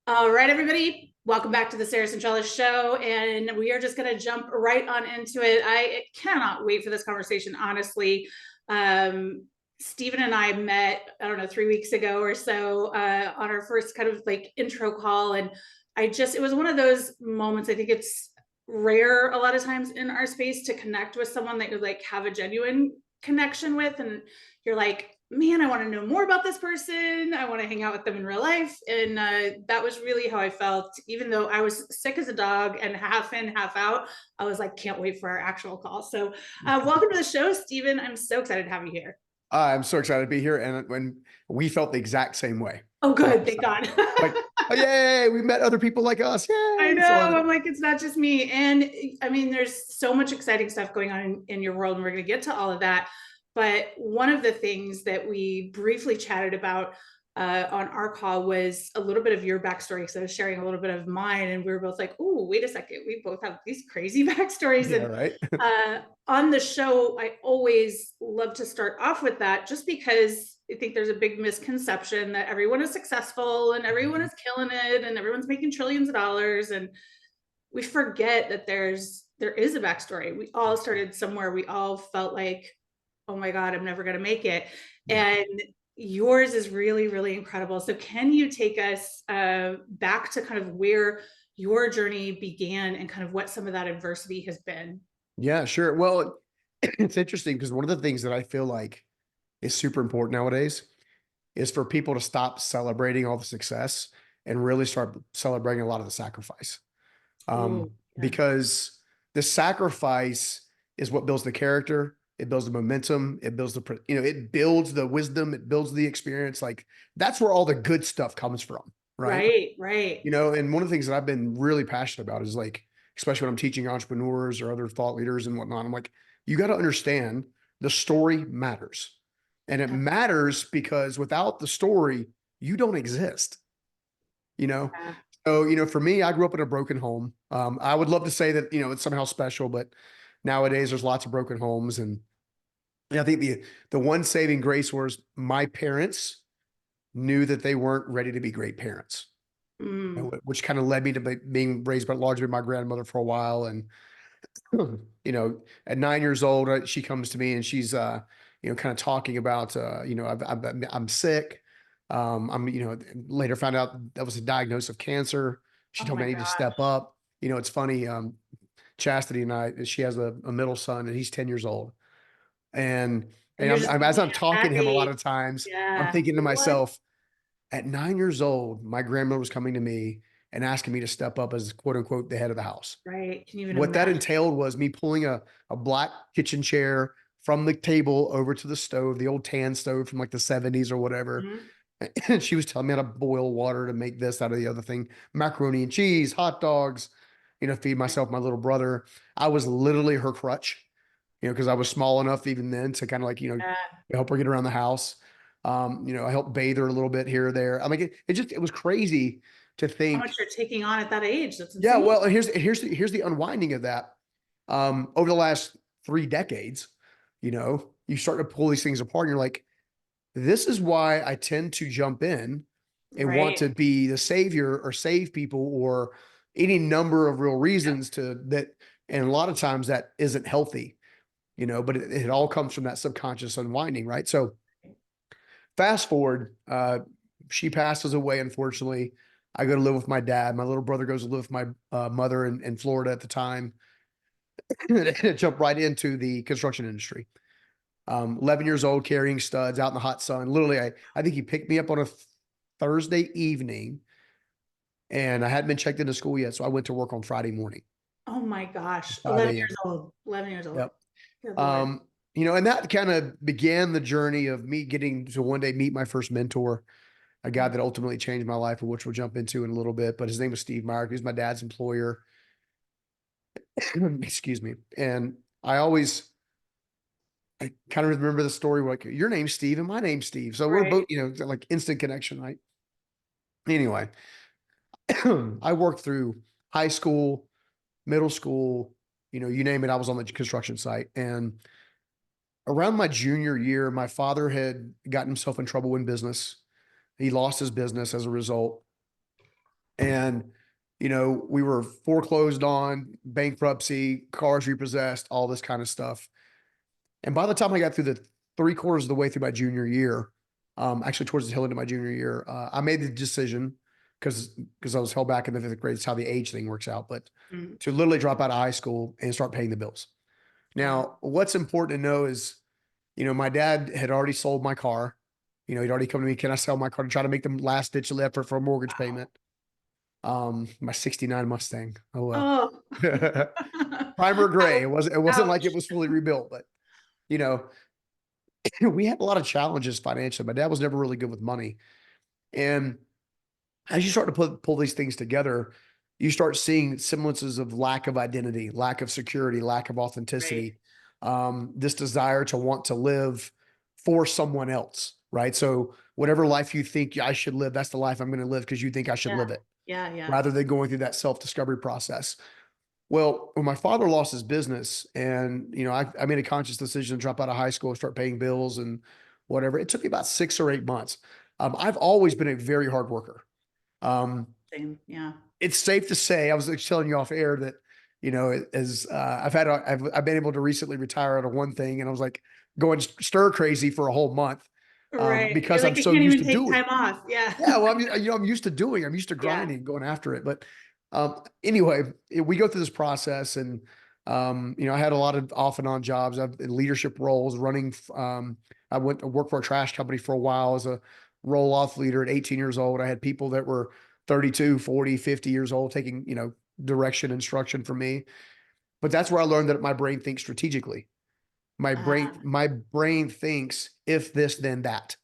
All right, everybody, welcome back to the Centrella show. And we are just going to jump right on into it. I cannot wait for this conversation, honestly. Stephen and I met, I don't know, 3 weeks ago or so on our first kind of like intro call. And it was one of those moments. I think it's rare a lot of times in our space to connect with someone that you like have a genuine connection with. And you're like, man, I want to know more about this person. I want to hang out with them in real life. And that was really how I felt. Even though I was sick as a dog and half in, half out, I was like, can't wait for our actual call. So welcome to the show, Stephen. I'm so excited to have you here. I'm so excited to be here. And when we felt the exact same way. Oh, So good. Thank God. like, oh, yay, we met other people like us. I Yay. know. I'm like, it's not just me. And I mean, there's so much exciting stuff going on in your world, and we're going to get to all of that. But one of the things that we briefly chatted about on our call was a little bit of your backstory. So I was sharing a little bit of mine, and we were both like, oh, wait a second. We both have these crazy backstories. Yeah, And right. on the show, I always love to start off with that just because I think there's a big misconception that everyone is successful and everyone is killing it and everyone's making trillions of dollars. And we forget that there is a backstory. We all started somewhere. We all felt like, oh my God, I'm never going to make it. Yeah. And yours is really, really incredible. So can you take us back to kind of where your journey began and kind of what some of that adversity has been? Yeah, sure. Well, it's interesting because one of the things that I feel like is super important nowadays is for people to stop celebrating all the success and really start celebrating a lot of the sacrifice. Oh, yeah. Because the sacrifice is what builds the character. It builds the momentum. It builds it builds the wisdom. It builds the experience. Like that's where all the good stuff comes from. Right. Right, right. And one of the things that I've been really passionate about is like, especially when I'm teaching entrepreneurs or other thought leaders and whatnot, I'm like, you got to understand the story matters. And it matters because without the story, you don't exist, you know? Yeah. So, for me, I grew up in a broken home. I would love to say that, it's somehow special, but nowadays there's lots of broken homes. And I think the one saving grace was my parents knew that they weren't ready to be great parents, Mm. which kind of led me to being raised by largely my grandmother for a while. And, at 9 years old, she comes to me and she's, kind of talking about, I'm sick. Later found out that was a diagnosis of cancer. She Oh told me my I need to step gosh. up. It's funny. Chastity and she has a middle son and he's 10 years old. And, And you're just as thinking I'm at that talking to him, a lot age, of times I'm yeah. thinking to What? myself, at 9 years old, my grandmother was coming to me and asking me to step up as quote unquote the head of the house. Right. Can you even What that imagine? entailed was me pulling a black kitchen chair from the table over to the stove, the old tan stove from like the 70s or whatever. Mhm. And she was telling me how to boil water to make this out of the other thing, macaroni and cheese, hot dogs, feed myself, my little brother. I was literally her crutch, because I was small enough even then to kind of like, Yeah. help her get around the house. I helped bathe her a little bit here or there. I mean, it was crazy to How much think. you're taking on at that age. That's Yeah, insane. well, and here's the unwinding of that. Over the last 3 decades, you start to pull these things apart, and you're like, this is why I tend to jump in and want Right. to be the savior or save people or any number of real Yep. reasons to that. And a lot of times that isn't healthy, but it all comes from that subconscious unwinding, right? So fast forward, she passes away, unfortunately. I go to live with my dad. My little brother goes to live with my mother in Florida at the time. And jump right into the construction industry. 11 years old, carrying studs out in the hot sun. Literally, I think he picked me up on a Thursday evening and I hadn't been checked into school yet. So I went to work on Friday morning, Oh my gosh. 5 11 years a.m. old. 11 years old. Yep. Good Lord. And that kind of began the journey of me getting to one day meet my first mentor, a guy that ultimately changed my life, which we'll jump into in a little bit. But his name was Steve Meyer. He's my dad's employer. Excuse me. And I kind of remember the story like your name's Steve and my name's Steve. So we're both, Right. like instant connection, right? Anyway, I worked through high school, middle school, you name it. I was on the construction site. And around my junior year, my father had gotten himself in trouble in business. He lost his business as a result. And, we were foreclosed on, bankruptcy, cars repossessed, all this kind of stuff. And by the time I got through the 3/4 of the way through my junior year, actually towards the tail end of my junior year, I made the decision because I was held back in the 5th grade. It's how the age thing works out, but Mm. to literally drop out of high school and start paying the bills. Wow. Now, what's important to know is, my dad had already sold my car. He'd already come to me, can I sell my car, to try to make the last ditch effort for a mortgage Wow. payment? My 69 Mustang. Oh well. Oh. Primer gray. It wasn't like it Ouch. was fully rebuilt, but you know, we had a lot of challenges financially. My dad was never really good with money. And as you start to pull these things together, you start seeing semblances of lack of identity, lack of security, lack of Right. authenticity, this desire to want to live for someone else, right? So whatever life you think I should live, that's the life I'm going to live because you think I should Yeah. live it, Yeah. Yeah. rather than going through that self-discovery process. Well, when my father lost his business and, I made a conscious decision to drop out of high school and start paying bills and whatever, it took me about 6 or 8 months. I've always been a very hard worker. Um, Same. Yeah. it's safe to say, I was like telling you off air that, as I've been able to recently retire out of one thing, and I was like going stir crazy for a whole month, Right. You're because I'm like, I so can't used even to take doing. time off. Yeah. Yeah, well, I'm used to doing. I'm used to Yeah. grinding, going after it. But anyway, we go through this process, and I had a lot of off and on jobs. I've in leadership roles, running. I went to work for a trash company for a while as a roll off leader at 18 years old. I had people that were 32, 40, 50 years old taking direction, instruction from me. But that's where I learned that my brain thinks strategically. My brain, Uh, my brain thinks if this, then that.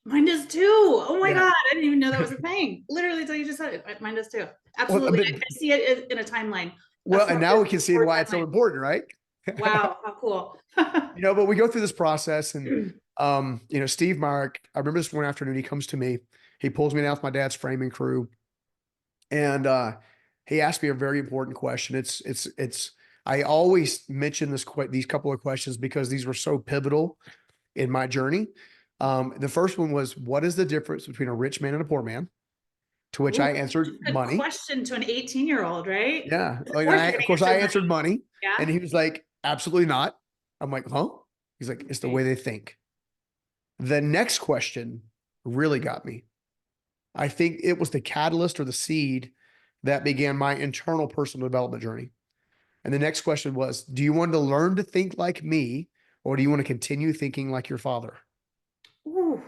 Mine does too. Oh my Yeah. God. I didn't even know that was a thing. Literally, until you just said it. Mine does too. Well, Absolutely. I see it in a timeline, a and now we can see forward why it's so timeline. important, right? Wow. How cool. But we go through this process, and Steve Myrick, I remember this one afternoon, he comes to me, he pulls me down with my dad's framing crew, and he asked me a very important question. It's I always mention these couple of questions because these were so pivotal in my journey. The first one was, what is the difference between a rich man and a poor man? To which Ooh, I such answered a good money. question to an 18-year-old, right? Yeah. Of And course, you're of going to course, I answer answered money. money. And Yeah. he was like, absolutely not. I'm like, huh? He's like, it's the way Right. they think. The next question really got me. I think it was the catalyst or the seed that began my internal personal development journey. And the next question was, do you want to learn to think like me, or do you want to continue thinking like your father? Ooh.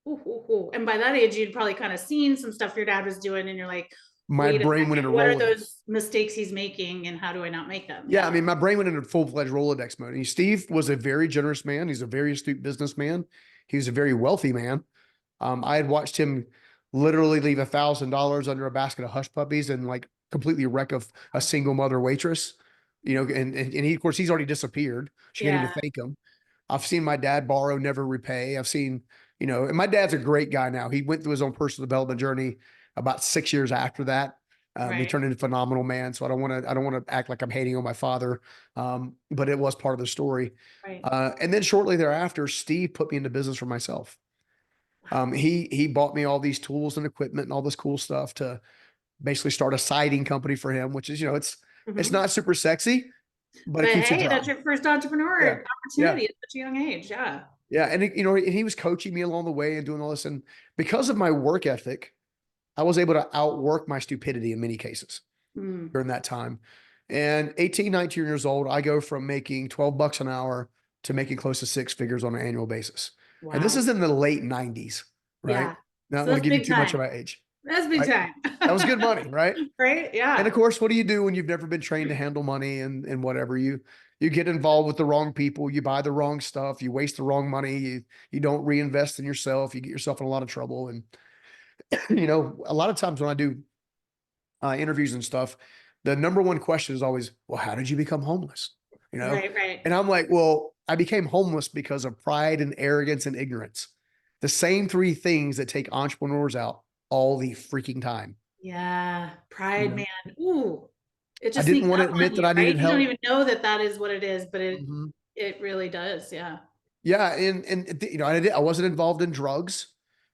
Ooh, ooh, ooh. And by that age, you'd probably kind of seen some stuff your dad was doing, and you're like, My wait a brain went in second, a what are Rolodex. those mistakes he's making, and how do I not make them? Yeah, I Yeah. mean, my brain went into full-fledged Rolodex mode. And Steve was a very generous man. He's a very astute businessman. He was a very wealthy man. I had watched him literally leave $1,000 under a basket of hush puppies and like completely wreck a single mother waitress. And he, of course, he's already disappeared. She can't even Yeah. thank him. I've seen my dad borrow, never repay. I've seen, and my dad's a great guy now. He went through his own personal development journey about 6 years after that. He Right. turned into a phenomenal man. So I don't want to act like I'm hating on my father. But it was part of the story. Right. And then shortly thereafter, Steve put me into business for myself. Wow. He bought me all these tools and equipment and all this cool stuff to basically start a siding company for him, which is, it's Hmm. not super sexy, but it But keeps you hey, dry. that's your first Yeah. entrepreneur Yeah. opportunity at such a young age. Yeah. Yeah. And and he was coaching me along the way and doing all this. And because of my work ethic, I was able to outwork my stupidity in many cases Mm. during that time. And 18, 19 years old, I go from making 12 bucks an hour to making close to six figures on an annual basis. And this is Wow. in the late 90s, right? Yeah. Not So want to that's give you big too much of time. my age, That's big right? time. That was good money, right? Right? And of Yeah. course, what do you do when you've never been trained to handle money and whatever? You get involved with the wrong people, you buy the wrong stuff, you waste the wrong money, you don't reinvest in yourself, you get yourself in a lot of trouble. And a lot of times when I do interviews and stuff, the number one question is always, well, how did you become homeless? You know? Right. Right. And I'm like, well, I became homeless because of pride and arrogance and ignorance. The same three things that take entrepreneurs out all the freaking time. Yeah. You Pride, know, man. Ooh. It I just didn't sneaks want to up admit on that you, I right? needed You don't help. even know that that is what it is, but it really does. Yeah. Yeah, and I wasn't involved in drugs.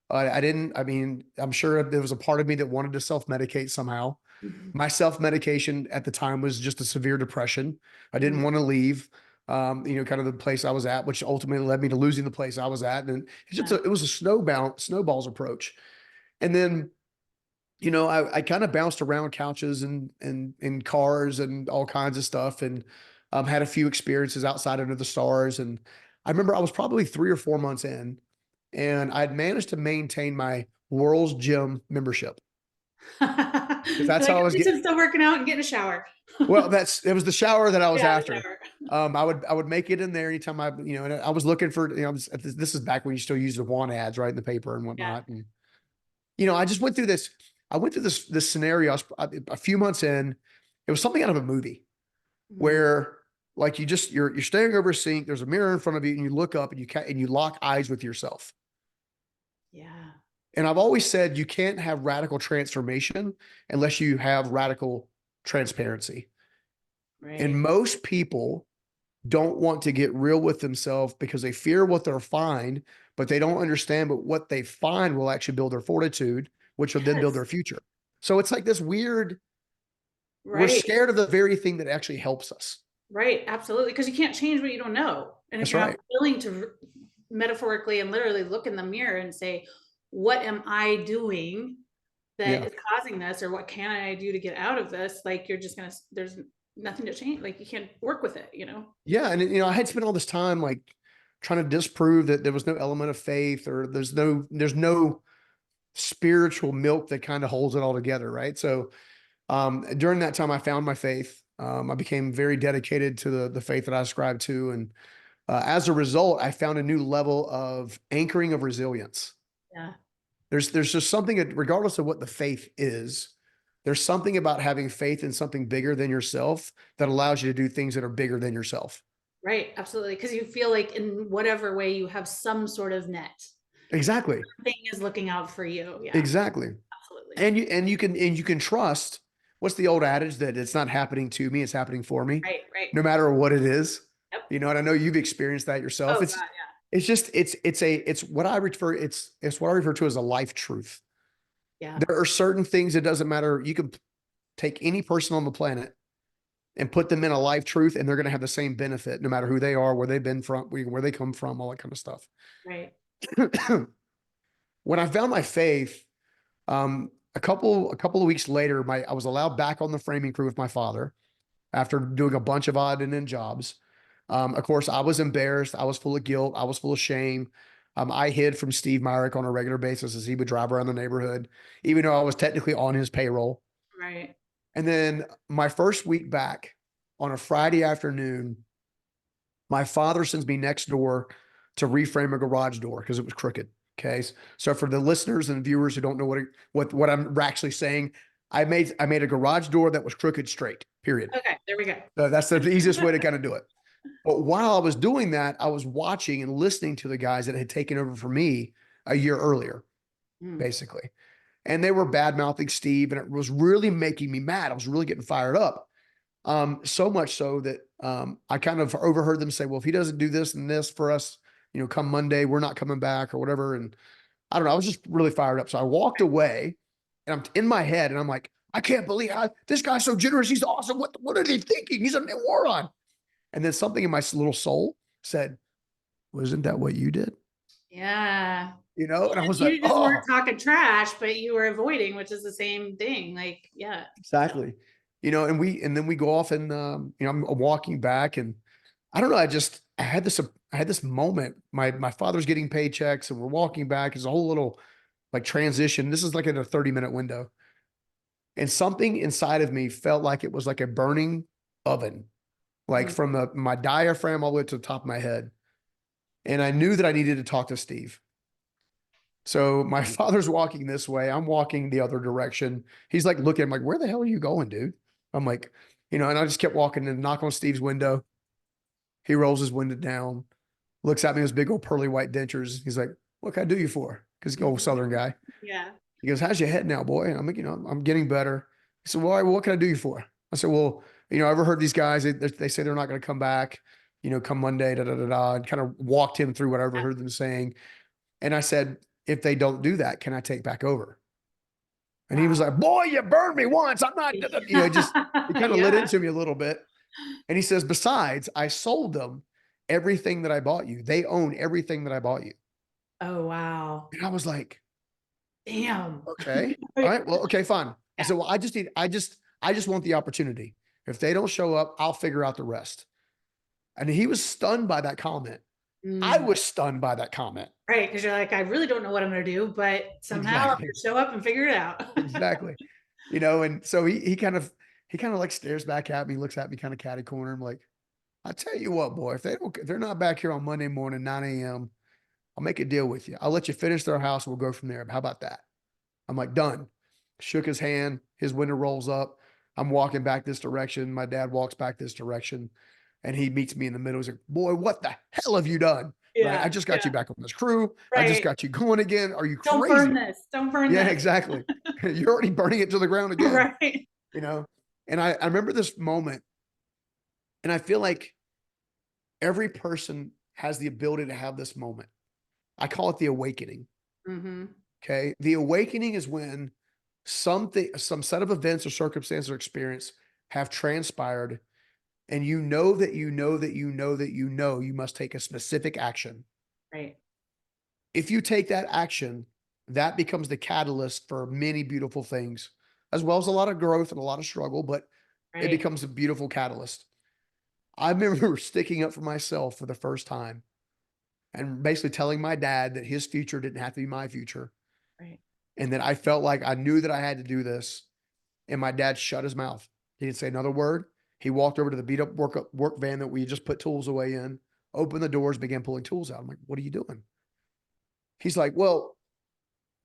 I didn't, I mean, I'm sure there was a part of me that wanted to self-medicate somehow. Mhm. My self-medication at the time was just a severe depression. I didn't Mm. want to leave, kind of the place I was at, which ultimately led me to losing the place I was at. And Yeah. it was a snowballs approach. And then, I kind of bounced around couches and in cars and all kinds of stuff, and had a few experiences outside under the stars. And I remember I was probably 3 or 4 months in, and I'd managed to maintain my World's Gym membership because You're that's like, how I at was least getting. I'm still working out and getting a shower. Well, it was the shower that I was Yeah, the after. shower. I would make it in there anytime and I was looking for, this is back when you still use the want ads, right, in the paper and Yeah. whatnot. And, I just went through this, this scenario. A few months in, it was something out of a movie Mhm. where like you're staring over a sink, there's a mirror in front of you and you look up and and you lock eyes with yourself. Yeah. And I've always said you can't have radical transformation unless you have radical transparency. And Right. most people don't want to get real with themselves because they fear what they'll find, but they don't understand but what they find will actually build their fortitude, which will then build Yes. their future. So it's like this weird, we're Right. scared of the very thing that actually helps us. Right. Absolutely. Because you can't change what you don't know. And if That's you're not right. willing to metaphorically and literally look in the mirror and say, what am I doing that Yeah. is causing this, or what can I do to get out of this? Like, you're just gonna, there's nothing to change. Like, you can't work with it, you know? Yeah. And I had spent all this time like trying to disprove that there was no element of faith or there's no spiritual milk that kind of holds it all together. Right. So during that time I found my faith. I became very dedicated to the faith that I ascribed to. And as a result, I found a new level of anchoring of resilience. Yeah. There's just something regardless of what the faith is, there's something about having faith in something bigger than yourself that allows you to do things that are bigger than yourself. Right. Absolutely. Because you feel like in whatever way you have some sort of net. Exactly. Thing is looking out for you. Yeah. Exactly. Absolutely. And you can trust, what's the old adage that it's not happening to me, it's happening for me, Right. Right. no matter what it is. Yep. And I know you've experienced that yourself. Oh It's God. it's just it's what I refer it's what I refer to as a life truth. Yeah. There are certain things that doesn't matter. You can take any person on the planet and put them in a life truth, and they're going to have the same benefit, no matter who they are, where they've been from, where they come from, all that kind of stuff. Yeah. Right. When I found my faith, a couple of weeks later, I was allowed back on the framing crew with my father after doing a bunch of odd and end jobs. Of course, I was embarrassed. I was full of guilt. I was full of shame. I hid from Steve Myrick on a regular basis as he would drive around the neighborhood, even though I was technically on his payroll. Right. And then my first week back on a Friday afternoon, my father sends me next door to reframe a garage door because it was crooked. Okay. So for the listeners and viewers who don't know what I'm actually saying, I made a garage door that was crooked straight, period. Okay. There we go. That's the easiest way to kind of do it. But while I was doing that, I was watching and listening to the guys that had taken over for me a year earlier, Mm. basically. And they were bad mouthing Steve, and it was really making me mad. I was really getting fired up. So much so that I kind of overheard them say, well, if he doesn't do this and this for us, come Monday, we're not coming back or whatever. And I don't know. I was just really fired up. So I walked away and I'm in my head and I'm like, I can't believe this guy's so generous. He's awesome. What are they thinking? He's a moron. And then something in my little soul said, wasn't that what you did? Yeah. And I was like, You just weren't oh, talking trash, but you were avoiding, which is the same thing. Like, yeah. exactly. And then we go off and, I'm walking back and I don't know. I had this moment. My father's getting paychecks and we're walking back. It's a whole little like transition. This is like in a 30-minute window. And something inside of me felt like it was like a burning oven, like Mm. from my diaphragm all the way to the top of my head. And I knew that I needed to talk to Steve. So my father's walking this way. I'm walking the other direction. He's like looking, I'm like, where the hell are you going, dude? I'm like, and I just kept walking and knock on Steve's window. He rolls his window down, looks at me with his big old pearly white dentures. He's like, what can I do you for? Because he's an old Southern guy. Yeah. He goes, how's your head now, boy? And I'm like, I'm getting better. He said, well, all right, well, what can I do you for? I said, well, I ever heard these guys, they say they're not going to come back, come Monday, da, da, da, da, and kind of walked him through what I ever heard them saying. And I said, if they don't do that, can I take back over? And he was Wow. like, boy, you burned me once. I'm not, just, he kind of lit Yeah. into me a little bit. And he says, besides, I sold them everything that I bought you. They own everything that I bought you. Oh, wow. And I was like, Damn. okay, all right, well, okay, fine. I Yeah. said, well, I just want the opportunity. If they don't show up, I'll figure out the rest. And he was stunned by that comment. I Mm. was stunned by that comment. Right. Because you're like, I really don't know what I'm going to do, but somehow I'm going Exactly. to show up and figure it out. Exactly. And so he kind of like stares back at me, looks at me kind of catty corner. I'm like, I tell you what, boy, if they're not back here on Monday morning, 9 a.m., I'll make a deal with you. I'll let you finish their house. We'll go from there. How about that? I'm like, done. Shook his hand. His window rolls up. I'm walking back this direction. My dad walks back this direction and he meets me in the middle. He's like, boy, what the hell have you done? Right. I Yeah. just got Yeah. you back on this crew. I just Right. got you going again. Are you Don't burn crazy? this. Don't burn Yeah, this. exactly. You're already burning it to the ground again, Right. you know? And I remember this moment and I feel like every person has the ability to have this moment. I call it the awakening. Mm-hmm. Okay. The awakening is when some set of events or circumstances or experience have transpired and you know that you know that you know that you know you must take a specific action. Right. If you take that action, that becomes the catalyst for many beautiful things, as well as a lot of growth and a lot of struggle, but it Right. becomes a beautiful catalyst. I remember sticking up for myself for the first time and basically telling my dad that his future didn't have to be my future Right. and that I felt like I knew that I had to do this. And my dad shut his mouth. He didn't say another word. He walked over to the beat up work van that we just put tools away in, opened the doors, began pulling tools out. I'm like, what are you doing? He's like, well,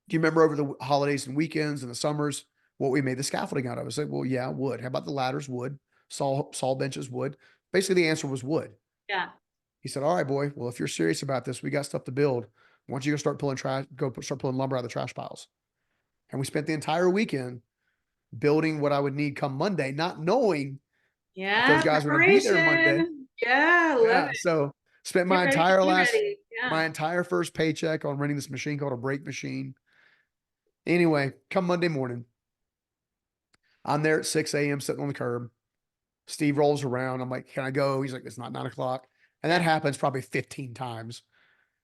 do you remember over the holidays and weekends and the summers what we made the scaffolding out of? I said, well, yeah, wood. How about the ladders? Wood. Saw benches? Wood. Basically, the answer was wood. Yeah. He said, all right, boy. Well, if you're serious about this, we got stuff to build. Why don't you go start pulling trash, start pulling lumber out of the trash piles? And we spent the entire weekend building what I would need come Monday, not knowing if those Yeah. guys were going to be there Monday. Preparation. Yeah. Love Yeah. it. So spent Get ready to be ready. Yeah. my entire first paycheck on running this machine called a brake machine. Anyway, come Monday morning, I'm there at 6 a.m. sitting on the curb. Steve rolls around. I'm like, can I go? He's like, it's not 9 o'clock. And that Yeah. happens probably 15 times.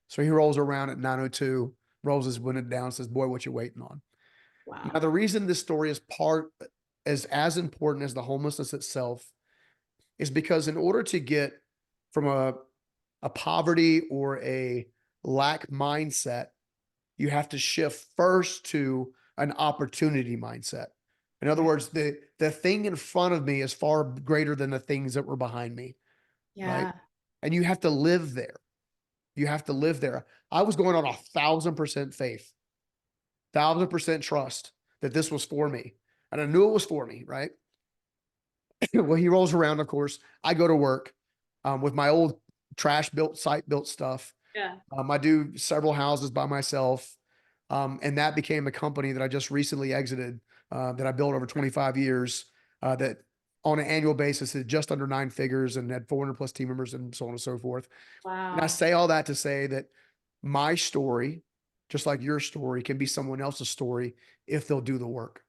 So he rolls around at 9:02, rolls his window down, says, boy, what you waiting on? Now, Wow. the reason this story is as important as the homelessness itself is because in order to get from a poverty or a lack mindset, you have to shift first to an opportunity mindset. In other Right. words, the thing in front of me is far greater than the things that were behind me, right? Yeah. And you have to live there. You have to live there. I was going on 1,000% faith, 1,000% trust that this was for me. And I knew it was for me, right? Well, he rolls around, of course. I go to work with my old trash built, site built stuff. Yeah. I do several houses by myself. And that became a company that I just recently exited that I built over 25 years that on an annual basis is just under 9 figures and had 400 plus team members and so on and so forth. And I Wow. say all that to say that my story, just like your story, can be someone else's story if they'll do the work.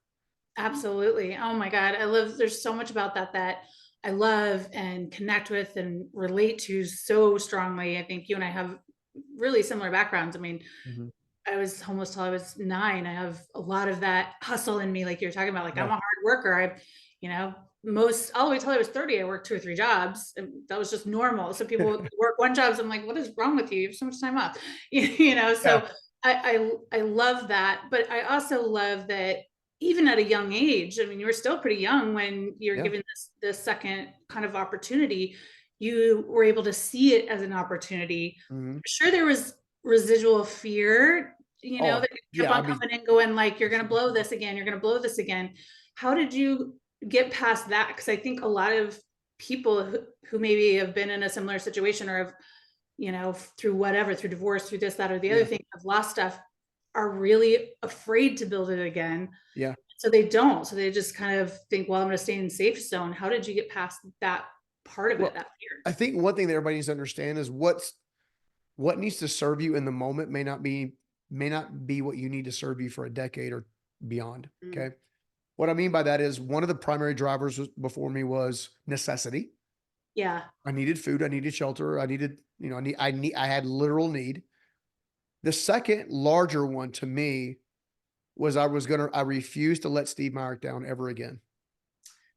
Absolutely. Oh my God. There's so much about that that I love and connect with and relate to so strongly. I think you and I have really similar backgrounds. I mean, Mhm. I was homeless till I was 9. I have a lot of that hustle in me, like you're talking about. Like I'm Yeah. a hard worker. You know, most all the way till I was 30, I worked 2 or 3 jobs, and that was just normal. So people would work one job. So I'm like, what is wrong with you? You have so much time off. Yeah. So I love that, but I also love that even at a young age. I mean, you were still pretty young when you're Yeah. given this second kind of opportunity. You were able to see it as an opportunity. Mhm. Sure, there was residual fear, Oh, that kept yeah. on I mean, coming and going, like, you're gonna blow this again, you're gonna blow this again. How did you get past that? Because I think a lot of people who maybe have been in a similar situation or have, through whatever, through divorce, through this, that, or the other yeah. thing, have lost stuff, are really afraid to build it again. Yeah. So they don't. So they just kind of think, well, I'm gonna stay in safe zone. How did you get past that part of it, Well, that fear? I think one thing that everybody needs to understand is what needs to serve you in the moment may not be may not be what you need to serve you for a decade or beyond. Mm. Okay. What I mean by that is one of the primary drivers before me was necessity. Yeah. I needed food. I needed shelter. I needed, I had literal need. The second larger one to me was I refused to let Steve Myrick down ever again.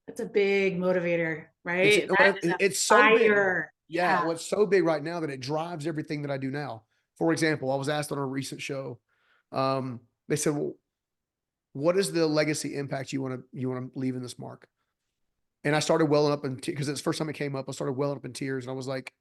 That's a big motivator, It's right? That well, is a it's so big. fire. Yeah, Yeah. well, it's so big right now that it drives everything that I do now. For example, I was asked on a recent show, they said, "Well, what is the legacy impact you want to leave in this mark?" And I started welling up in because it's the first time it came up. I started welling up in tears, and I was like,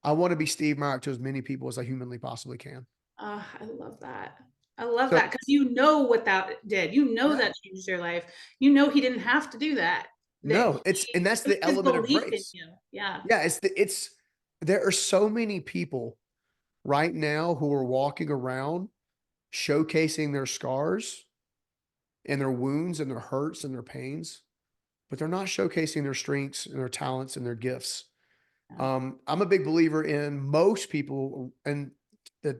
"I want to be Steve Myrick to as many people as I humanly possibly can." I love that. I love So that because you know what that did. You know yeah, that changed your life. You know he didn't have to do that. That no, and that's it's the his element of belief in grace. you. Yeah. Yeah, it's there are so many people right now who are walking around showcasing their scars and their wounds and their hurts and their pains, but they're not showcasing their strengths and their talents and their gifts. Yeah. I'm a big believer in most people, and the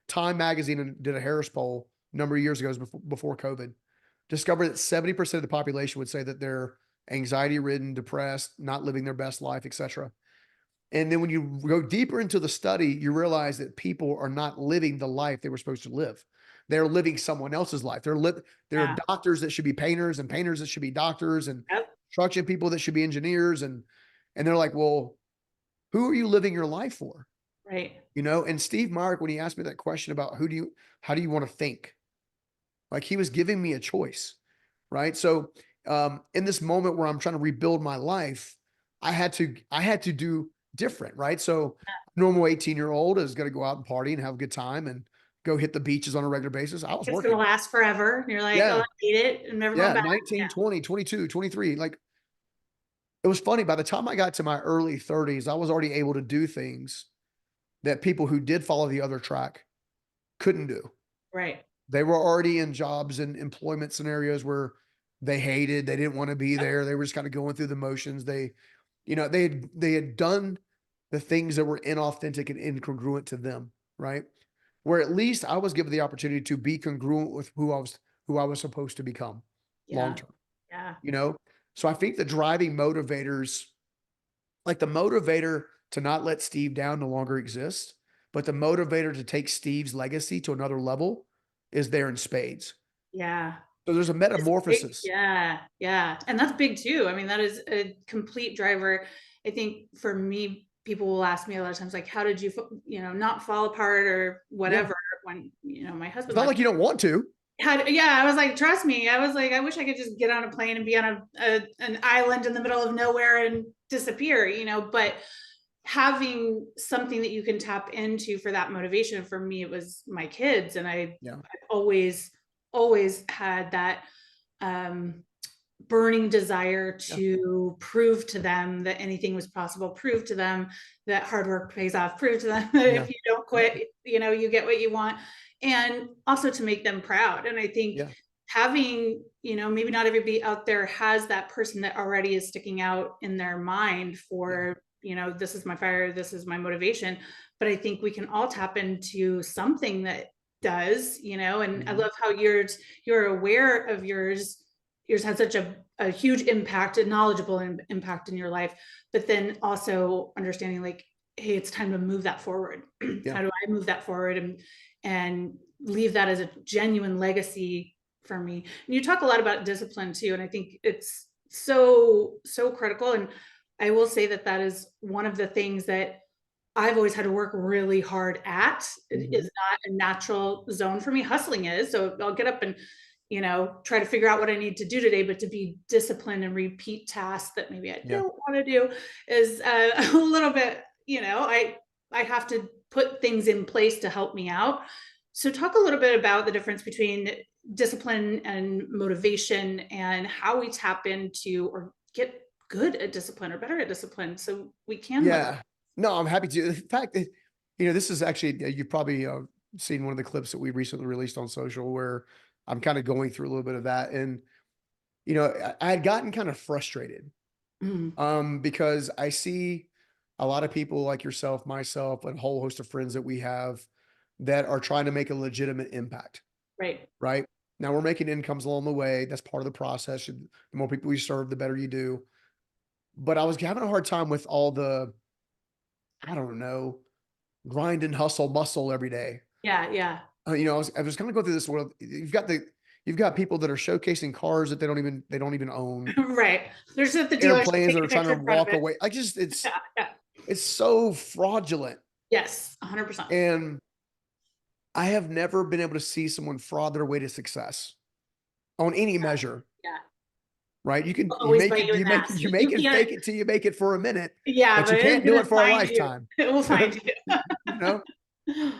Time magazine did a Harris poll a number of years ago before COVID, discovered that 70% of the population would say that they're anxiety ridden, depressed, not living their best life, etc. And then when you go deeper into the study, you realize that people are not living the life they were supposed to live. They're living someone else's life. There are Yeah. doctors that should be painters and painters that should be doctors and Yep. construction people that should be engineers. And they're like, well, who are you living your life for? Right. And Steve Mark, when he asked me that question about how do you want to think? Like he was giving me a choice, right? So in this moment where I'm trying to rebuild my life, I had to do different, right? So normal 18-year-old is going to go out and party and have a good time and go hit the beaches on a regular basis. I was It's gonna working. last forever. And you're like, oh, Yeah. I hate it. I'm never going Yeah. back. 19, Yeah. 20, 22, 23. Like it was funny. By the time I got to my early 30s, I was already able to do things that people who did follow the other track couldn't do. Right. They were already in jobs and employment scenarios where they didn't want to be Yep. there. They were just kind of going through the motions. They had done the things that were inauthentic and incongruent to them, right? Where at least I was given the opportunity to be congruent with who I was supposed to become long Yeah. term, Yeah. you know? So I think the driving motivators, like the motivator to not let Steve down no longer exists, but the motivator to take Steve's legacy to another level is there in spades. Yeah. So there's a It's big. metamorphosis. Yeah, yeah, and that's big too. I mean, that is a complete driver. I think for me, people will ask me a lot of times, like, "How did you, not fall apart or Yeah. whatever?" When my It's husband not left. like you don't want to. Yeah, I was like, "Trust me." I was like, "I wish I could just get on a plane and be on an island in the middle of nowhere and disappear," But having something that you can tap into for that motivation, for me, it was my kids, and I Yeah. always, always had that um, burning desire Yeah. to prove to them that anything was possible, prove to them that hard work pays off, prove to them that Yeah. if you don't Yep. quit, you get what you want, and also to make them proud. And I think Yeah. having, maybe not everybody out there has that person that already is sticking out in their mind Yeah. for, this is my fire, this is my motivation. But I think we can all tap into something that does, and I Mhm. love how you're aware of yours had such a huge impact, a knowledgeable impact in your life, but then also understanding, like, hey, it's time to move that forward. Yeah. How do I move that forward and leave that as a genuine legacy for me? And you talk a lot about discipline too, and I think it's so, so critical. And I will say that that is one of the things that I've always had to work really hard at. It is Mhm. not a natural zone for me. Hustling is. So I'll get up and, try to figure out what I need to do today, but to be disciplined and repeat tasks that maybe I Yeah. don't want to do is a little bit, I have to put things in place to help me out. So talk a little bit about the difference between discipline and motivation and how we tap into or get good at discipline or better at discipline so we can live our. Yeah. No, I'm happy to. In fact, this is actually, you've probably seen one of the clips that we recently released on social where I'm kind of going through a little bit of that. And, I had gotten kind of frustrated Mm, because I see a lot of people like yourself, myself, and a whole host of friends that we have that are trying to make a legitimate impact, Right. right? Now we're making incomes along the way. That's part of the process. The more people you serve, the better you do. But I was having a hard time with all the, I don't know, grind and hustle muscle every day. Yeah. Yeah. I was kind of going through this world. You've got people that are showcasing cars that they don't even own, Right. There's at the dealership airplanes that taking are a trying picture to in front of walk it. away. I just, Yeah. Yeah. it's so fraudulent. Yes. 100%. And I have never been able to see someone fraud their way to success on any measure, Yeah. right? You Always make bite it, you in the ass. make You it, can't. fake it till you make it for a minute, Yeah, but but you it's can't do gonna it for a find you. lifetime. It will find you. You know?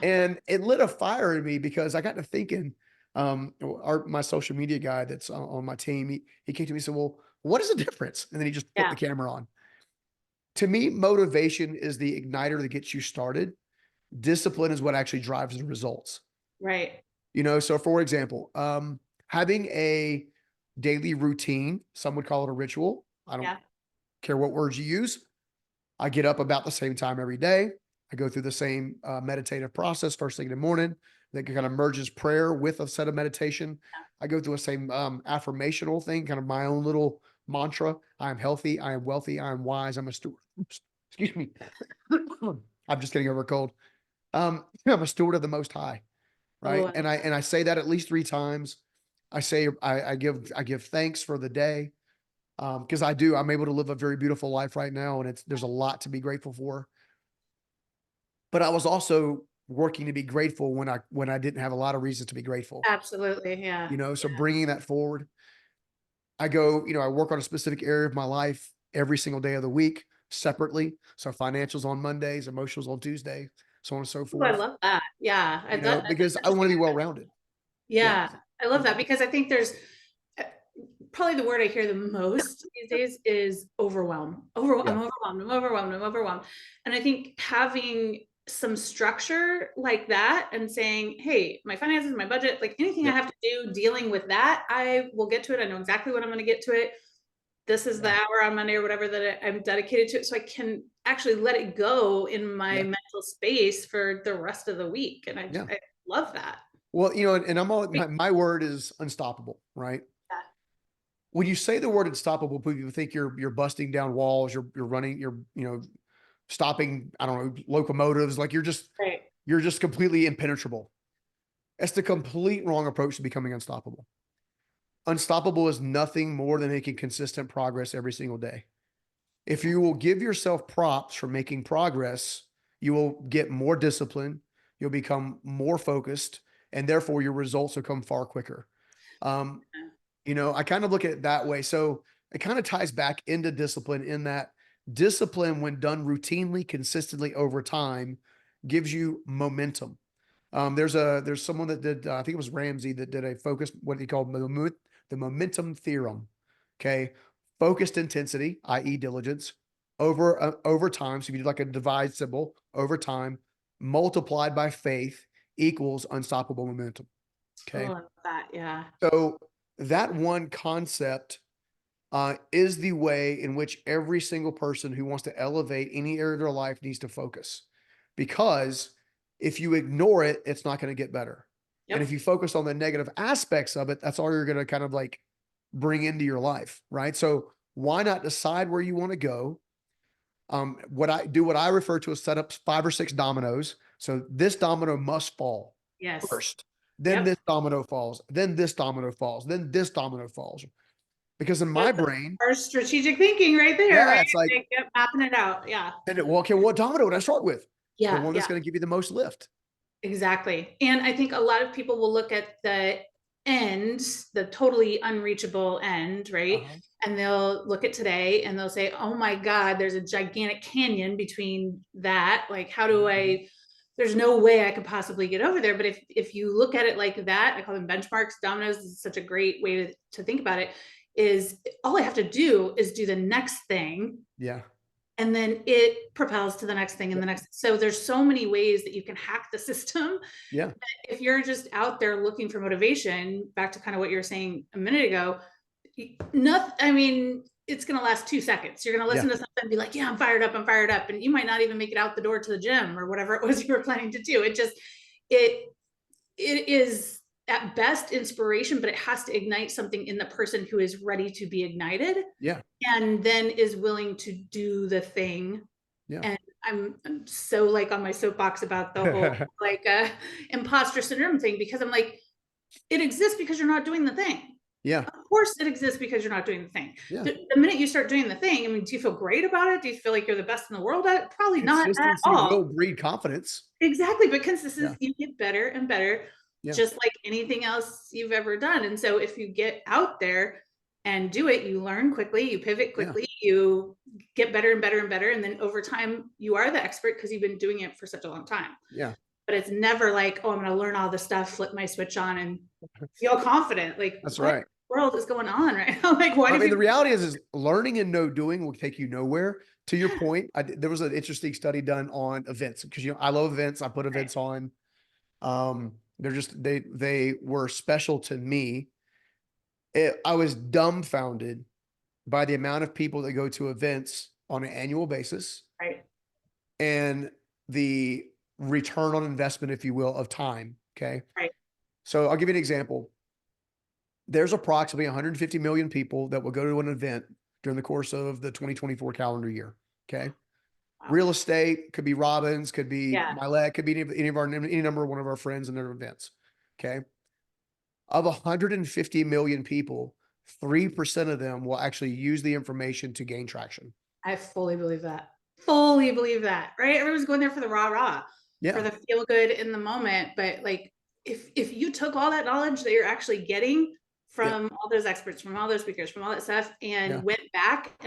And it lit a fire in me because I got to thinking, my social media guy that's on my team, he came to me and said, well, what is the difference? And then he just flipped Yeah. the camera on. To me, motivation is the igniter that gets you started. Discipline is what actually drives the results. Right. So for example, having a daily routine, some would call it a ritual. I don't Yeah. care what words you use. I get up about the same time every day. I go through the same meditative process first thing in the morning that kind of merges prayer with a set of meditation. I go through a same affirmational thing, kind of my own little mantra. I am healthy. I am wealthy. I am wise. I'm a steward. Oops, excuse me. I'm just getting over a cold. I'm a steward of the Most High, Oh, right? And I say that at least 3 times. I say I give thanks for the day because I'm able to live a very beautiful life right now, and there's a lot to be grateful for. But I was also working to be grateful when I didn't have a lot of reasons to be grateful. absolutely. Yeah. So bringing that forward, I work on a specific area of my life every single day of the week separately. So financials on Mondays, emotionals on Tuesday, so on and so Oh, I forth. love that. Yeah. That's Because I want interesting. to be well rounded. Yeah. Yeah. I love that because I think there's uh, probably the word I hear the most these days is overwhelm. Yeah. I'm overwhelmed. I'm overwhelmed. I'm overwhelmed. And I think having some structure like that and saying, hey, my finances, my budget, like anything I Yep. have to do dealing with that, I will get to it. I know exactly when I'm going to get to it. This is the Yeah. hour on Monday or whatever that I'm dedicated to it. So I can actually let it go in my Yeah. mental space for the rest of the week. And Yeah. I love that. Well, and my word is unstoppable, right? Yeah. When you say the word unstoppable, people think you're busting down walls, you're running, stopping, I don't know, locomotives, like Right. you're just completely impenetrable. That's the complete wrong approach to becoming unstoppable. Unstoppable is nothing more than making consistent progress every single day. If you will give yourself props for making progress, you will get more discipline, you'll become more focused, and therefore your results will come far quicker. Um, I kind of look at it that way. So it kind of ties back into discipline in that discipline, when done routinely, consistently over time, gives you momentum. There's someone that did, I think it was Ramsey that did a focus, what he called the momentum theorem. Okay. Focused intensity, i.e. diligence over time. So if you do like a divide symbol over time, multiplied by faith equals unstoppable momentum. Oh, I Okay. love that. Yeah. So that one concept is the way in which every single person who wants to elevate any area of their life needs to focus. Because if you ignore it, it's not going to get better. And if Yep. you focus on the negative aspects of it, that's all you're going to kind of like bring into your life. Right. So why not decide where you want to go? What I refer to as set up 5 or 6 dominoes. So this domino must fall Yes. first. Then Yep. this domino falls. Then this domino falls. Then this domino falls. Because in my That's brain, our strategic thinking right there, yeah, right? it's like, Like, yep, mapping it out. Yeah. okay, what domino would I start with? The Yeah. one that's Yeah. going to give you the most lift. Exactly. And I think a lot of people will look at the end, the totally unreachable end, right? Uh-huh. And they'll look at today and they'll say, oh my God, there's a gigantic canyon between that. Like, how do Mhm. I, there's no way I could possibly get over there. But if you look at it like that, I call them benchmarks, dominoes is such a great way to think about it, is all I have to do is do the next thing Yeah. and then it propels to the next thing and Yep. the next. So there's so many ways that you can hack the system. Yeah. If you're just out there looking for motivation, back to kind of what you were saying a minute ago, nothing, I mean, it's going to last 2 seconds. You're going to Yeah. listen to something and be like, yeah, I'm fired up. I'm fired up. And you might not even make it out the door to the gym or whatever it was you were planning to do. it is at best inspiration, but it has to ignite something in the person who is ready to be ignited Yeah. and then is willing to do the thing. Yeah. And I'm so like on my soapbox about the whole like imposter syndrome thing, because I'm like, it exists because you're not doing the thing. Yeah. Of course it exists because you're not doing the thing. Yeah. The minute you start doing the thing, I mean, do you feel great about it? Do you feel like you're the best in the world at it? Probably not at Consistency all. will breed confidence. Exactly. But consistency, Yeah. you get better and better, Yeah. just like anything else you've ever done. And so if you get out there and do it, you learn quickly, you pivot Yeah. quickly, you get better and better and better. And then over time, you are the expert because you've been doing it for such a long time. Yeah. But it's never like, oh, I'm going to learn all this stuff, flip my switch on and feel confident. Like, That's what right. world is going on right now? Like, why I do mean, the people? reality is learning and no doing will take you nowhere. To your point, there was an interesting study done on events because, I love events. I put events on. They were special to me. I was dumbfounded by the amount of people that go to events on an annual basis Right. and the return on investment, if you will, of time. Okay. Right. So I'll give you an example. There's approximately 150 million people that will go to an event during the course of the 2024 calendar year. Okay. Wow. Real estate could be Robbins, could be Yeah. Milet, could be any number of one of our friends and their events. Okay. Of 150 million people, 3% of them will actually use the information to gain traction. I fully believe that. Fully believe that. Right. Everyone's going there for the rah rah, for Yeah. the feel good in the moment. But like, if you took all that knowledge that you're actually getting Yeah. from all those experts, from all those speakers, from all that stuff, and Yeah. went back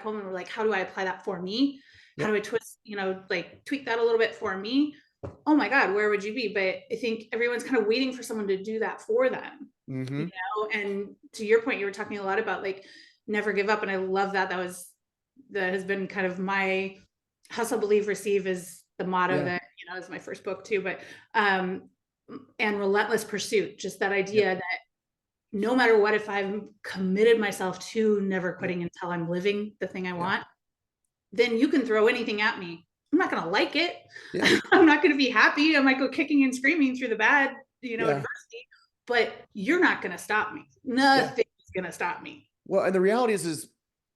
home and were like, how do I apply that for me? How Yeah. do I twist, like tweak that a little bit for me? Oh my God, where would you be? But I think everyone's kind of waiting for someone to do that for them. Mm-hmm. And to your point, you were talking a lot about like never give up. And I love that. That has been kind of my hustle, believe, receive is the motto Yeah. that, is my first book too. But, and relentless pursuit, just that Yeah. idea that no matter what, if I've committed myself to never quitting until I'm living the thing I want, then you can throw anything at me. I'm not going to like it. Yeah. I'm not going to be happy. I might go kicking and screaming through the bad, Yeah. adversity, but you're not going to stop me. Nothing's going to stop me. Well, and the reality is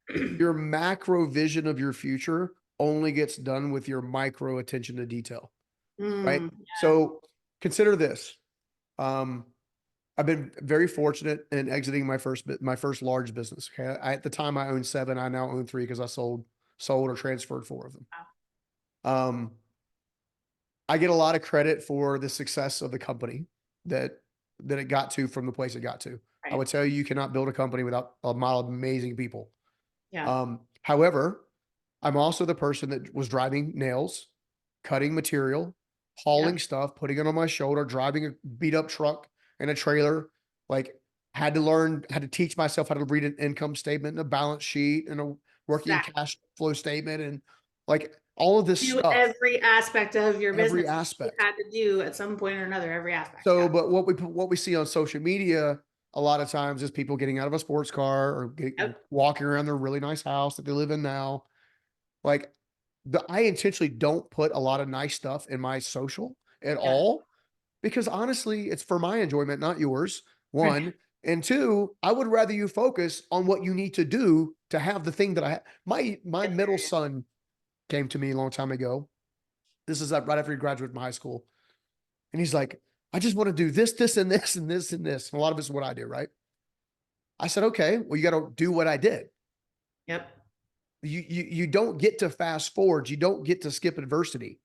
your macro vision of your future only gets done with your micro attention to detail. Right. Yeah. So consider this. I've been very fortunate in exiting my first large business. Okay. At the time I owned 7. I now own 3 because I sold or transferred 4 of them. Wow. I get a lot of credit for the success of the company that it got to from the place it got to. Right. I would tell you cannot build a company without a lot of amazing people. Yeah. However, I'm also the person that was driving nails, cutting material, hauling stuff, putting it on my shoulder, driving a beat up truck and a trailer. Like had to teach myself how to read an income statement and a balance sheet and a working cash flow statement and like all of this stuff. Every aspect of your business. Every aspect. You had to do at some point or another, every aspect. So, but what we see on social media a lot of times is people getting out of a sports car or walking around their really nice house that they live in now. Like I intentionally don't put a lot of nice stuff in my social at all because honestly, it's for my enjoyment, not yours. One. Right. And 2, I would rather you focus on what you need to do to have the thing that I have. My middle son came to me a long time ago. This is right after he graduated from high school. And he's like, I just want to do this, this, and this, and this, and this. And a lot of it's what I do, right? I said, okay, well, you got to do what I did. Yep. You don't get to fast forward. You don't get to skip adversity.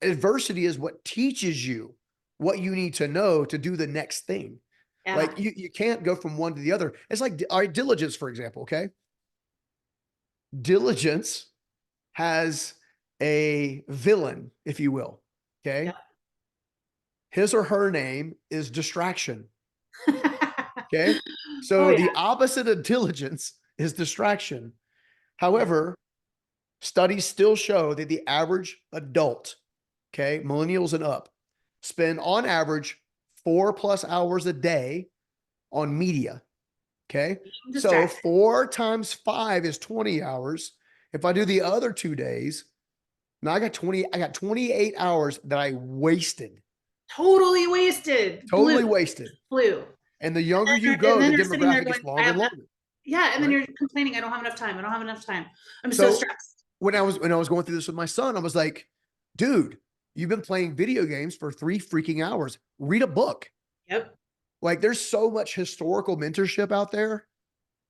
Adversity is what teaches you what you need to know to do the next thing. Yeah. Like you can't go from one to the other. It's like our diligence, for example. Okay. Diligence has a villain, if you will. Okay. Yep. His or her name is distraction. Okay. So the opposite of diligence is distraction. However, studies still show that the average adult, okay, millennials and up, spend on average 4+ hours a day on media. Okay. So 4 times 5 is 20 hours. If I do the other 2 days, Now I got 28 hours that I wasted, Totally wasted. totally wasted. Blew. And the younger you And go, then the you're sitting there demographic going, gets I longer have and that. longer, Yeah. And then right? you're complaining, I don't have enough time. I don't have enough time. I'm so So stressed. when I was going through this with my son, I was like, dude, you've been playing video games for 3 freaking hours. Read a book. Yep. Like there's so much historical mentorship out there,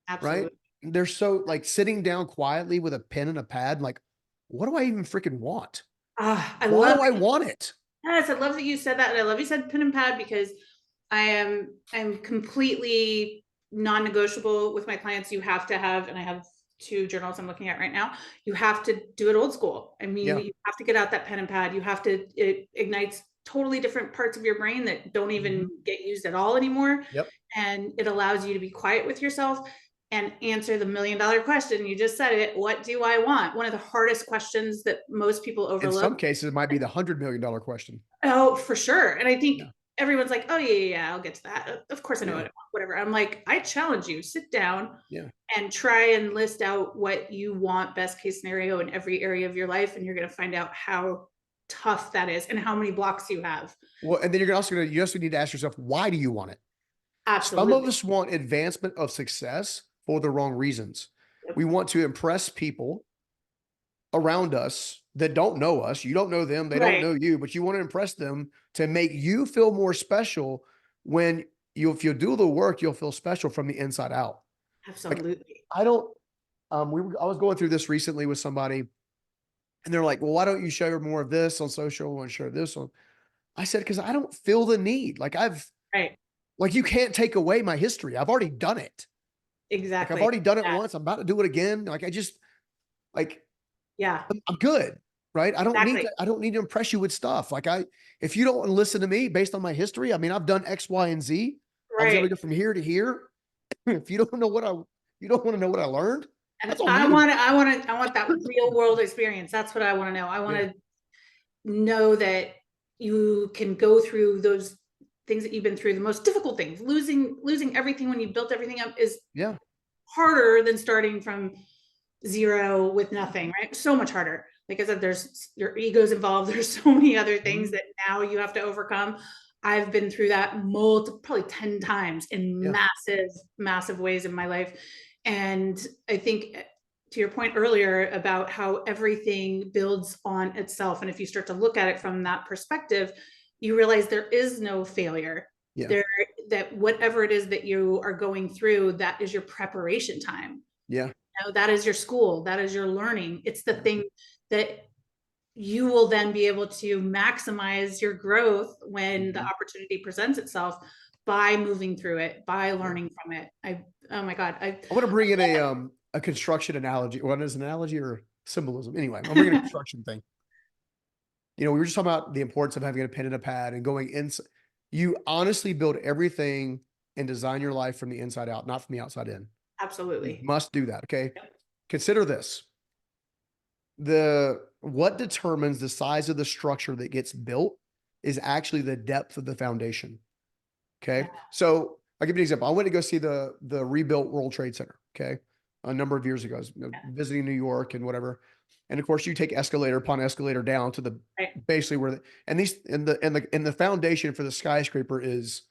right? Absolutely. There's so like sitting down quietly with a pen and a pad, like, what do I even freaking want? I Why love do I want it? Yes, I love that you said that. And I love you said pen and pad because I'm completely non-negotiable with my clients. You have to have, and I have two journals I'm looking at right now. You have to do it old school. I mean, Yeah. you have to get out that pen and pad. You have to, it ignites totally different parts of your brain that don't even Mhm. get used at all anymore. Yep. And it allows you to be quiet with yourself and answer the $1,000,000 question. You just said it. What do I want? One of the hardest questions that most people In overlook. some cases, it might be the $100 million question. Oh, for sure. And I think Yeah. everyone's like, "Oh, yeah, yeah, yeah, I'll get to that. Of course I know what Yeah. I want, whatever." I'm like, "I challenge you, sit down Yeah. and try and list out what you want best case scenario in every area of your life, and you're gonna find out how tough that is and how many blocks you have." Well, and then you also need to ask yourself, why do you want it? Some of Absolutely. us want advancement of success for the wrong reasons. Yep. We want to impress people around us that don't know us. You don't know them, they don't Right. know you, but you want to impress them to make you feel more special when if you do the work, you'll feel special from the inside out. Like Absolutely. I don't I was going through this recently with somebody and they're like, "Well, why don't you share more of this on social and share this on?" I said, "Cuz I don't feel the need. Right. Like you can't take away my history. I've already done it. Like I've Exactly. already done it Yeah. once. I'm about to do it again. Like I just like Yeah. I'm good, right? Exactly. I don't need to impress you with stuff. If you don't listen to me based on my history, I mean, I've done X, Y, and Z. I was able to Right. go from here to here. If you don't know what you don't want to know what I learned, And that's on you. I want that real world experience. That's what I wanna know. I Yeah. wanna know that you can go through those things that you've been through, the most difficult things. Losing everything when you built everything up is Yeah. harder than starting from zero with nothing, right? So much harder. Like I said, there's your ego's involved. There's so many other things Mhm. that now you have to overcome. I've been through that multiple, probably 10 times in Yeah. massive, massive ways in my life. And I think to your point earlier about how everything builds on itself. And if you start to look at it from that perspective, you realize there is no failure. Yeah. There, that whatever it is that you are going through, that is your preparation time. Yeah. Know, that is your school, that is your learning. It's the Yeah. thing that you will then be able to maximize your growth when the Mhm. opportunity presents itself by moving through it, by Yeah. learning from it. Oh my God, I want to bring in a construction analogy. What is an analogy or symbolism? Anyway, I'm bringing a construction thing. We were just talking about the importance of having a pen and a pad and going in. You honestly build everything and design your life from the inside out, not from the outside in. You absolutely. must do that. Okay. Consider this. What determines the size of the structure that gets built is actually the depth of the foundation. Yeah. Okay. So I'll give you an example. I went to go see the rebuilt World Trade Center. Okay. A number of years ago, I was visiting New York and whatever. And of course you take escalator upon escalator down to the Right. basically and the foundation for the skyscraper is,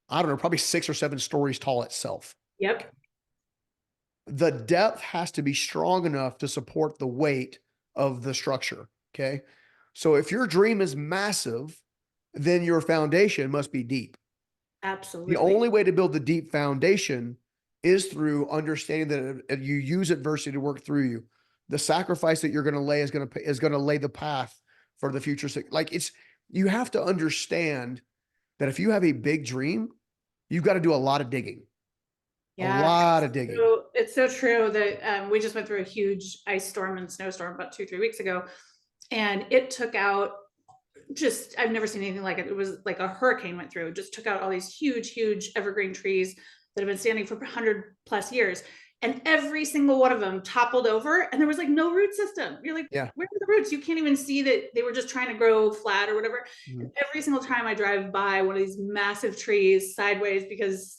I don't know, probably 6 or 7 stories tall itself. Yep. The depth has to be strong enough to support the weight of the structure. Okay. So if your dream is massive, then your foundation must be deep. The Absolutely. only way to build the deep foundation is through understanding that you use adversity to work through you. The sacrifice that you're going to lay is going to lay the path for the future. Like you have to understand that if you have a big dream, you've got to do a lot of digging, a Yeah. lot of digging. So it's so true that we just went through a huge ice storm and snowstorm about 2, 3 weeks ago, and it took out just I've never seen anything like it. It was like a hurricane went through, just took out all these huge, huge evergreen trees that have been standing for 100 plus years. And every single one of them toppled over, and there was like no root system. You're like, Yeah. where are the roots? You can't even see that they were just trying to grow flat or whatever. Mhm. And every single time I drive by one of these massive trees sideways because,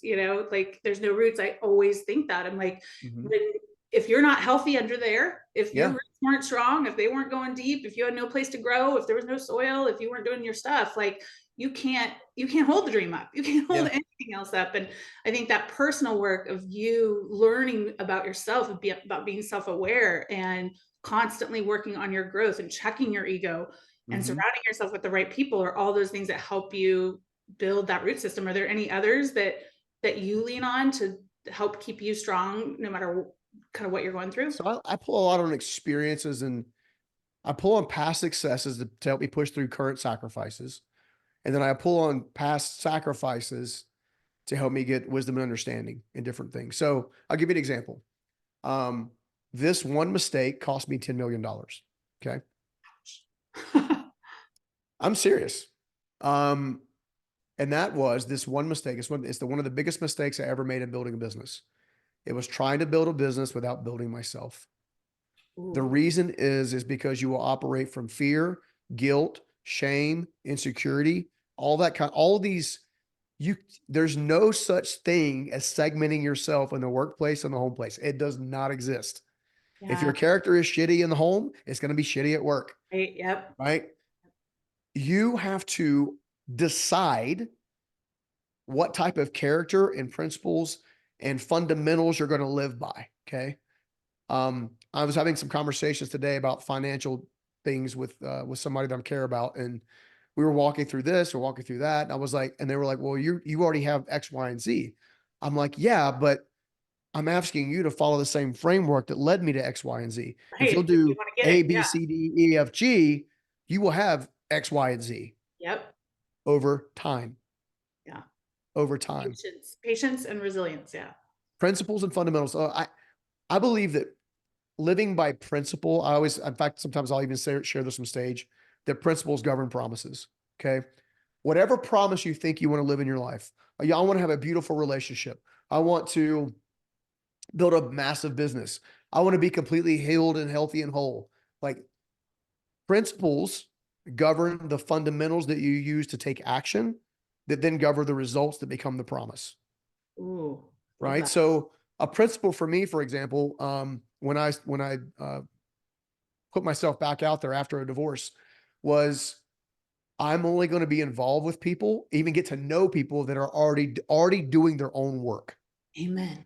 like there's no roots, I always think that. I'm like, Mhm. when if you're not healthy under there, if your Yeah. roots weren't strong, if they weren't going deep, if you had no place to grow, if there was no soil, if you weren't doing your stuff, like you can't hold the dream up. You can't hold Yeah. anything else up. And I think that personal work of you learning about yourself and about being self-aware and constantly working on your growth and checking your ego and Hmm. surrounding yourself with the right people are all those things that help you build that root system. Are there any others that you lean on to help keep you strong no matter kind of what you're going through? So I pull a lot on experiences, and I pull on past successes to help me push through current sacrifices. And then I pull on past sacrifices to help me get wisdom and understanding in different things. So I'll give you an example. Um, this one mistake cost me $10 million. Okay. I'm serious. Um, and that was this one mistake. It's one of the biggest mistakes I ever made in building a business. It was trying to build a business without building myself. The Ooh, reason is because you will operate from fear, guilt, shame, insecurity, all of these. You There's no such thing as segmenting yourself in the workplace and the home place. It does not exist. If your yeah, character is shitty in the home, it's going to be shitty at work, right, yep, right? You have to decide what type of character and principles and fundamentals you're going to live by. Okay. I was having some conversations today about financial things with somebody that I care about, and we were walking through this or walking through that. And I was like, and they were like, "Well, you already have X, Y, and Z." I'm like, "Yeah, but I'm asking you to follow the same framework that led me to X, Y, and Z. If you'll right. If you do want to get A, it, B, yeah, C, D, E, F, G, you will have X, Y, and Z yep, over time. yeah. Over time, Patience and resilience, yeah. principles and fundamentals. I believe that living by principle, I always, in fact, sometimes I'll even share this on stage, that principles govern promises. Okay. Whatever promise you think you want to live in your life. I want to have a beautiful relationship. I want to build a massive business. I want to be completely healed and healthy and whole. Like, principles govern the fundamentals that you use to take action that then govern the results that become the promise. Ooh, love Right. that. So a principle for me, for example, when I put myself back out there after a divorce, was I'm only going to be involved with people, even get to know people that are already doing their own work. Amen.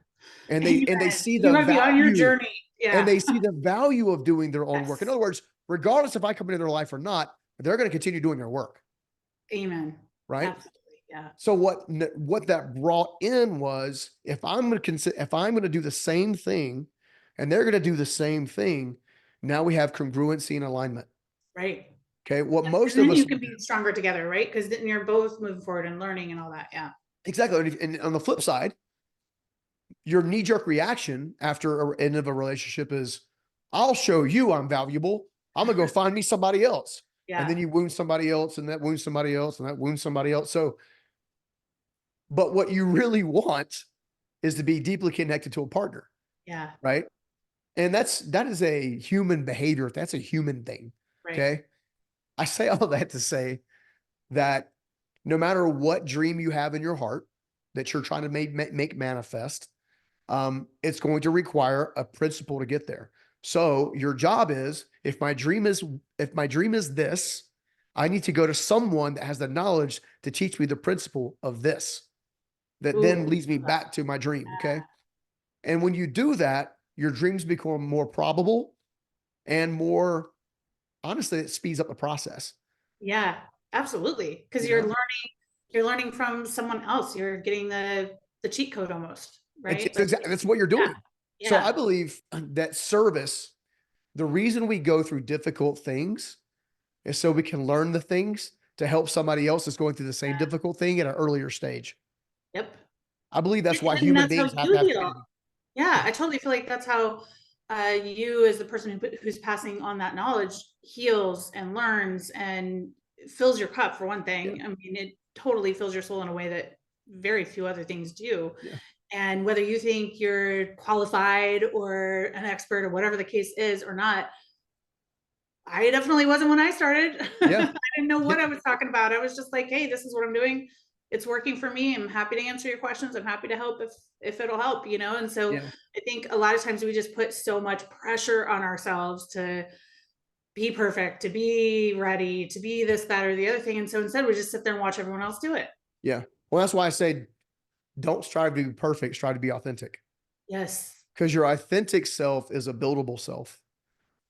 And Amen. they see You're the gonna be on your value journey. Yeah. of doing their own work. In Yes. other words, regardless if I come into their life or not, they're going to continue doing their work. Amen. Right. Absolutely. Yeah. So what that brought in was, if I'm going to do the same thing and they're going to do the same thing, now we have congruency and alignment. Right. Okay. What Yes. most And of then us you will can do. be stronger together, right? Because then you're both moving forward and learning and all that. Yeah. Exactly. And on the flip side, your knee jerk reaction after an end of a relationship is, I'll show you I'm valuable. I'm going to go find me somebody else. And then Yeah. you wound somebody else, and that wounds somebody else, and that wounds somebody else. So, but what you really want is to be deeply connected to a partner, Yeah. right? And that is a human behavior. That's a human thing. Right. Okay. I say all that to say that no matter what dream you have in your heart that you're trying to make manifest, it's going to require a principle to get there. So your job is, if my dream is this, I need to go to someone that has the knowledge to teach me the principle of this, that then Ooh. leads me back to my dream. Okay. And when you do that, your dreams become more probable and more, honestly, it speeds up the process. Yeah. Absolutely. Because You know, you're learning from someone else. You're getting the cheat code almost, right? it's Like exactly, that's what you're yeah. doing. So I Yeah. believe that service, the reason we go through difficult things is so we can learn the things to help somebody else that's going through the same Yeah. difficult thing at an earlier stage. Yep. I believe that's why And human that's how beings have to you have heal. community. Yeah, Yeah. I totally feel like that's how you, as the person who's passing on that knowledge, heals and learns and fills your cup for one Yeah. thing. I mean, it totally fills your soul in a way that very few other things do. Yeah. And whether you think you're qualified or an expert or whatever the case is or not, I definitely wasn't when I started. Yeah. I didn't know Yeah. what I was talking about. I was just like, hey, this is what I'm doing. it's working for me. I'm happy to answer your questions. I'm happy to help if it'll help, you know? And so Yeah. I think a lot of times we just put so much pressure on ourselves to be perfect, to be ready, to be this, that, or the other thing. And so instead we just sit there and watch everyone else do it. Yeah. Well, that's why I say don't strive to be perfect, strive to be authentic. Yes. Because your authentic self is a buildable self.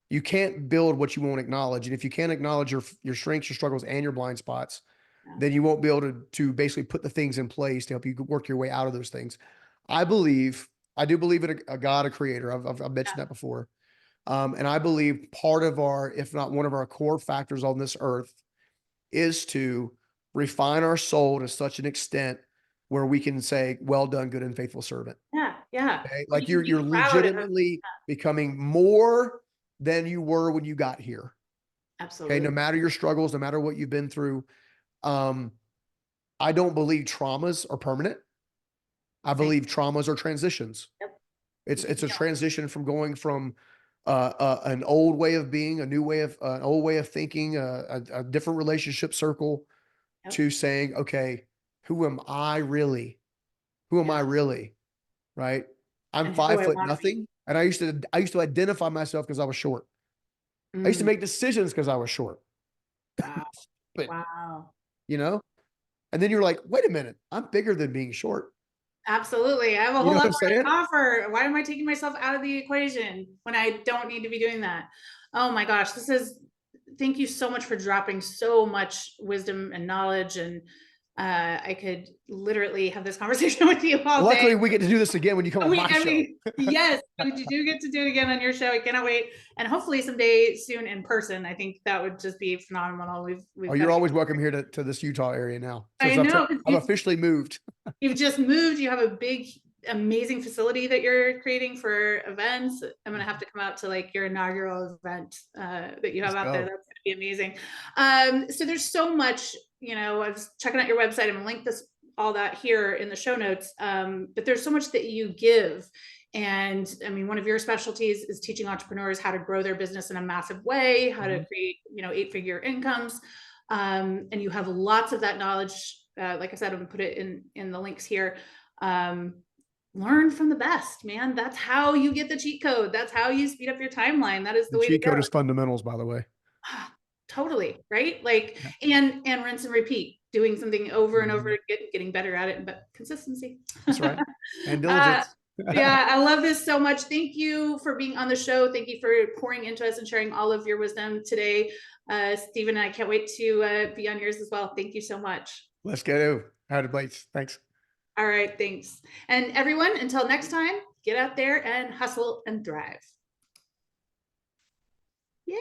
You can't build what you won't acknowledge. And if you can't acknowledge your strengths, your struggles, and your blind spots, Yeah. then you won't be able to basically put the things in place to help you work your way out of those things. I believe, I do believe in a God, a creator. I've mentioned that before. And I believe part of our, if not one of our core factors on this earth, is to refine our soul to such an extent where we can say, well done, good and faithful servant. Yeah. Yeah. Okay. You Like can you're be proud of. legitimately becoming more than you were when you got here. Okay. No Absolutely. matter your struggles, no matter what you've been through. Um, I don't believe traumas are permanent. I Same. believe traumas are transitions. Yep. You can It's a heal. transition from going from an old way of being, a new way of an old way of thinking, a different relationship circle, Yep. to saying, okay, who am I really? Who am Yeah. I really? Right? I'm And who do five I foot want to be? nothing, and I used to identify myself because I was short. I used to Mm, make decisions because I was short. wow. But Wow. you know, and then you're like, wait a minute, I'm bigger than being short. Absolutely. I have a You whole know lot what I'm more to saying? offer. Why am I taking myself out of the equation when I don't need to be doing that? Oh my gosh, thank you so much for dropping so much wisdom and knowledge. And I could literally have this conversation with you all day. Luckily, we get to do this again when you come on my show. Yes, we do get to do it again on your show. I cannot wait. And hopefully someday soon in person. I think that would just be phenomenal. Oh, We've got you're to always welcome here to this Utah area now. I Since know, 'cause I've officially moved. you've just moved. You have a big, amazing facility that you're creating for events. I'm gonna have to come out to like your inaugural event that you have Let's out there. go. That's gonna be amazing. So there's so much, you know, I was checking out your website. I'm gonna link this all that here in the show notes. But there's so much that you give. And I mean, one of your specialties is teaching entrepreneurs how to grow their business in a massive way, how to Mhm. create, you know, 8-figure incomes. And you have lots of that knowledge. Like I said, I'm gonna put it in the links here. Um, Learn from the best, man. That's how you get the cheat code. That's how you speed up your timeline. That is the The way to cheat go. code is fundamentals, by the way. Totally, right? Like, Yeah. and rinse and repeat, doing something over and over Mhm. again, getting better at it, but consistency. That's right. And uh, diligence. yeah, I love this so much. Thank you for being on the show. Thank you for pouring into us and sharing all of your wisdom today. Stephen, I can't wait to be on yours as well. Thank you so much. Let's go. How to Bites. Thanks. All right, thanks. And everyone, until next time, get out there and hustle and thrive. Yay.